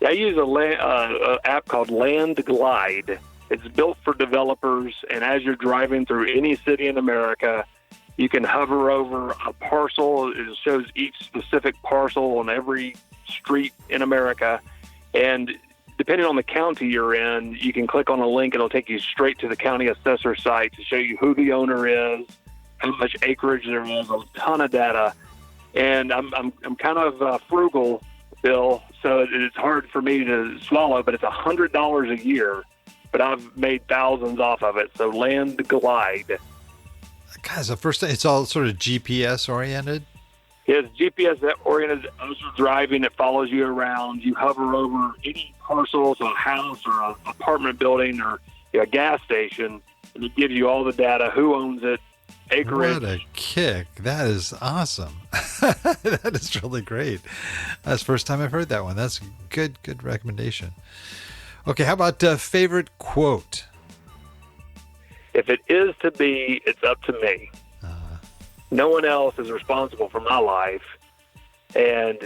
I use an app called Land Glide. It's built for developers, and as you're driving through any city in America, you can hover over a parcel. It shows each specific parcel on every street in America. And depending on the county you're in, you can click on a link. It'll take you straight to the county assessor site to show you who the owner is, how much acreage there is, a ton of data. And I'm kind of frugal, Bill, so it's hard for me to swallow, but it's $100 a year. But I've made thousands off of it. So Land Glide. Guys, the first thing, it's all sort of GPS oriented. It's GPS oriented. As you're driving, it follows you around. You hover over any parcel, so a house or an apartment building or a gas station, and it gives you all the data, who owns it, acreage. What a kick. That is awesome. That is really great. That's the first time I've heard that one. That's a good recommendation. Okay, how about favorite quote? If it is to be, it's up to me. No one else is responsible for my life. And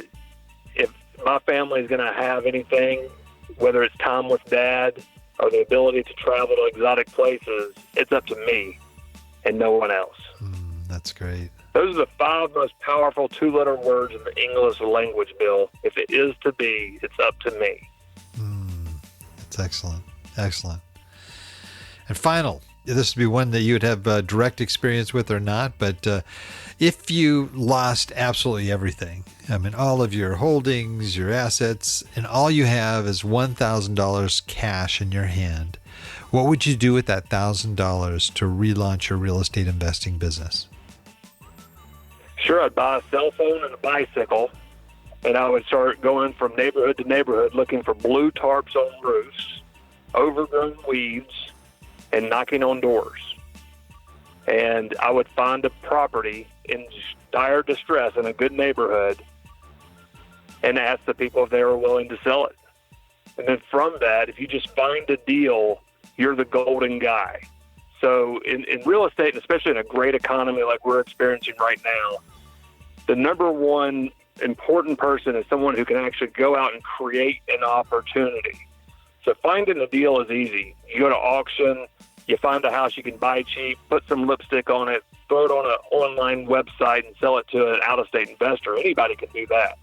if my family is going to have anything, whether it's time with Dad or the ability to travel to exotic places, it's up to me and no one else. That's great. Those are the 5 most powerful 2-letter words in the English language, Bill. If it is to be, it's up to me. That's excellent. And final, this would be one that you would have direct experience with or not, but if you lost absolutely everything, I mean, all of your holdings, your assets, and all you have is $1,000 cash in your hand, what would you do with that $1,000 to relaunch your real estate investing business? Sure, I'd buy a cell phone and a bicycle, and I would start going from neighborhood to neighborhood looking for blue tarps on roofs, overgrown weeds, and knocking on doors. And I would find a property in dire distress in a good neighborhood and ask the people if they were willing to sell it. And then from that, if you just find a deal, you're the golden guy. So in real estate, and especially in a great economy like we're experiencing right now, the number one important person is someone who can actually go out and create an opportunity. So finding a deal is easy. You go to auction, You find a house you can buy cheap, put some lipstick on it, throw it on an online website and sell it to an out-of-state investor. Anybody can do that.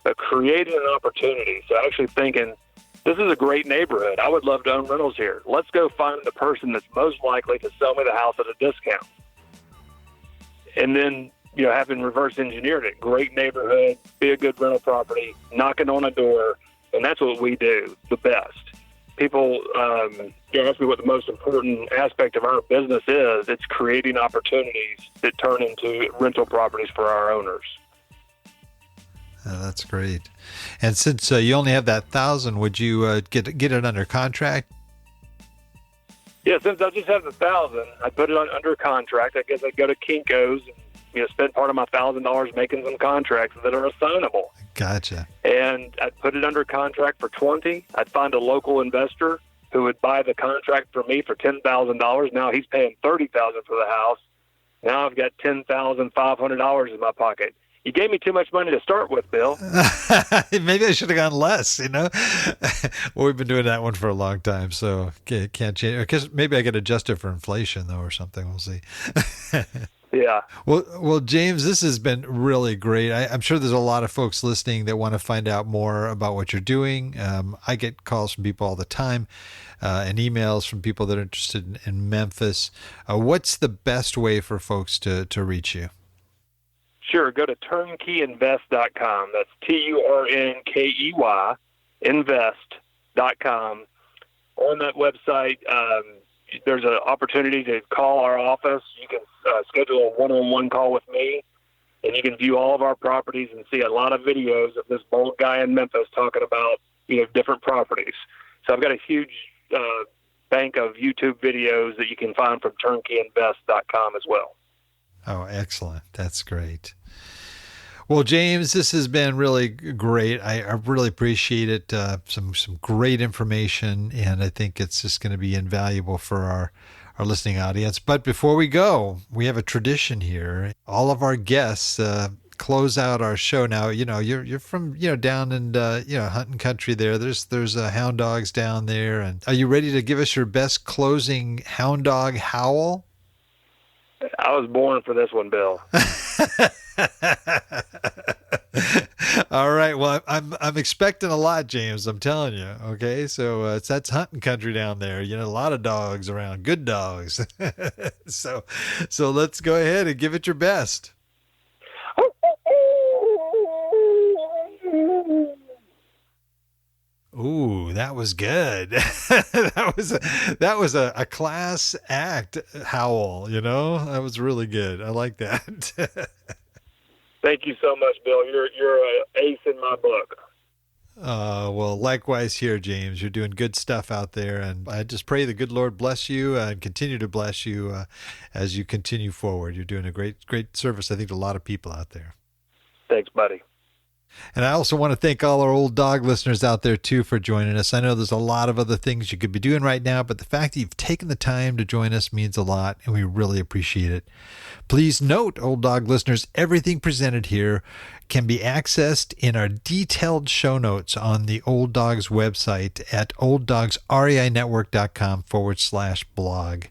But creating an opportunity, so actually thinking, this is a great neighborhood. I would love to own rentals here. Let's go find the person that's most likely to sell me the house at a discount. And then, having reverse engineered it. Great neighborhood, be a good rental property, knocking on a door, and that's what we do the best. People ask me what the most important aspect of our business is. It's creating opportunities that turn into rental properties for our owners. That's great. And since you only have that 1,000, would you get it under contract? Yeah, since I just have the 1,000, I put it under contract. I guess I'd go to Kinko's and spend part of my $1,000 making some contracts that are assignable. Gotcha. And I'd put it under contract for 20. I'd find a local investor who would buy the contract for me for $10,000. Now he's paying $30,000 for the house. Now I've got $10,500 in my pocket. You gave me too much money to start with, Bill. Maybe I should have gone less, Well, we've been doing that one for a long time, so can't change. Because maybe I could adjust it for inflation, though, or something. We'll see. Yeah. Well, James, this has been really great. I'm sure there's a lot of folks listening that want to find out more about what you're doing. I get calls from people all the time and emails from people that are interested in Memphis. What's the best way for folks to reach you? Sure. Go to turnkeyinvest.com. That's TURNKEY, invest.com. On that website, there's an opportunity to call our office. You can schedule a one-on-one call with me, and you can view all of our properties and see a lot of videos of this bold guy in Memphis talking about, different properties. So I've got a huge bank of YouTube videos that you can find from turnkeyinvest.com as well. Oh, excellent. That's great. Well, James, this has been really great. I really appreciate it. Some great information, and I think it's just going to be invaluable for our listening audience. But before we go, we have a tradition here. All of our guests close out our show. Now, you're from down in hunting country there. There's hound dogs down there, and are you ready to give us your best closing hound dog howl? I was born for this one, Bill. All right. Well, I'm expecting a lot, James. I'm telling you. Okay. So that's hunting country down there. A lot of dogs around, good dogs. So let's go ahead and give it your best. Ooh, that was good. that was a class act howl, That was really good. I like that. Thank you so much, Bill. You're an ace in my book. Well, likewise here, James. You're doing good stuff out there, and I just pray the good Lord bless you and continue to bless you as you continue forward. You're doing a great service, I think, to a lot of people out there. Thanks, buddy. And I also want to thank all our old dog listeners out there, too, for joining us. I know there's a lot of other things you could be doing right now, but the fact that you've taken the time to join us means a lot, and we really appreciate it. Please note, old dog listeners, everything presented here can be accessed in our detailed show notes on the Old Dogs website at olddogsreinetwork.com/blog.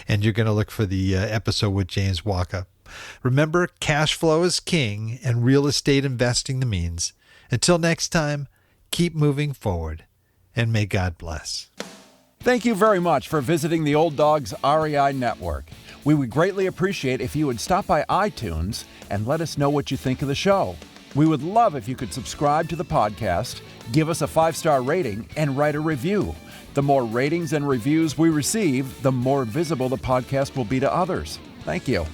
And you're going to look for the episode with Jame Wachob. Remember, cash flow is king and real estate investing the means. Until next time, keep moving forward, and may God bless. Thank you very much for visiting the Old Dogs REI Network. We would greatly appreciate if you would stop by iTunes and let us know what you think of the show. We would love if you could subscribe to the podcast, give us a 5-star rating, and write a review. The more ratings and reviews we receive, the more visible the podcast will be to others. Thank you.